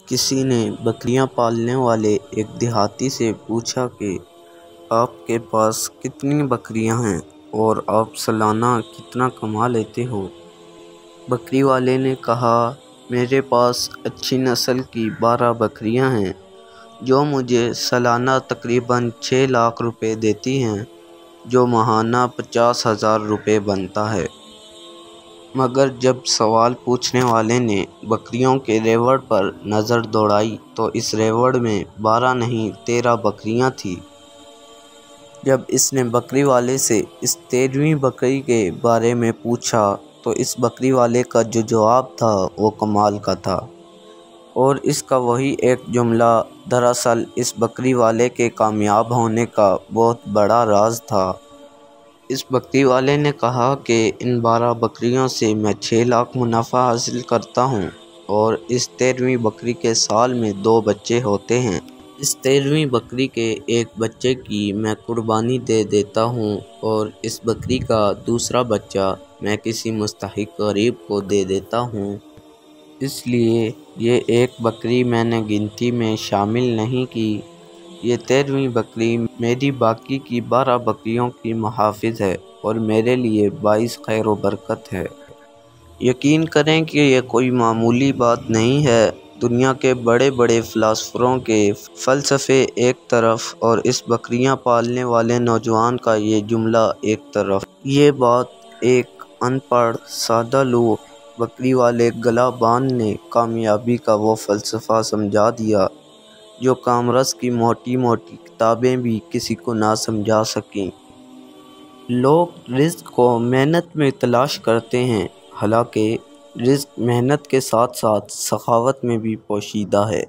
کسی نے بکریاں پالنے والے ایک دیہاتی سے پوچھا کہ آپ کے پاس کتنی بکریاں ہیں اور آپ سالانہ کتنا کما لیتے ہو؟ بکری والے نے کہا، میرے پاس اچھی نسل کی 12 بکریاں ہیں جو مجھے سالانہ تقریباً 6 لاکھ روپے دیتی ہیں، جو ماہانہ 50,000 روپے بنتا ہے۔ مگر جب سوال پوچھنے والے نے بکریوں کے ریوڑ پر نظر دوڑائی تو اس ریوڑ میں 12 نہیں 13 بکریاں تھیں۔ جب اس نے بکری والے سے اس 13ویں بکری کے بارے میں پوچھا تو اس بکری والے کا جو جواب تھا وہ کمال کا تھا، اور اس کا وہی ایک جملہ دراصل اس بکری والے کے کامیاب ہونے کا بہت بڑا راز تھا۔ اس بکری والے نے کہا کہ ان 12 بکریوں سے میں 6 لاکھ منافع حاصل کرتا ہوں، اور اس 13ویں بکری کے سال میں 2 بچے ہوتے ہیں۔ اس 13ویں بکری کے ایک بچے کی میں قربانی دے دیتا ہوں، اور اس بکری کا دوسرا بچہ میں کسی مستحق غریب کو دے دیتا ہوں۔ اس لیے یہ ایک بکری میں نے گنتی میں شامل نہیں کی۔ یہ 13ویں بکری میری باقی کی 12 بکریوں کی محافظ ہے اور میرے لیے باعث خیر و برکت ہے۔ یقین کریں کہ یہ کوئی معمولی بات نہیں ہے۔ دنیا کے بڑے بڑے فلاسفروں کے فلسفے ایک طرف اور اس بکریاں پالنے والے نوجوان کا یہ جملہ ایک طرف، یہ بات ایک ان پڑھ سادہ لوح بکری والے گلہ بان نے کامیابی کا وہ فلسفہ سمجھا دیا جو کامرس کی موٹی موٹی کتابیں بھی کسی کو نہ سمجھا سکیں۔ لوگ رزق کو محنت میں تلاش کرتے ہیں، حالانکہ رزق محنت کے ساتھ ساتھ سخاوت میں بھی پوشیدہ ہے۔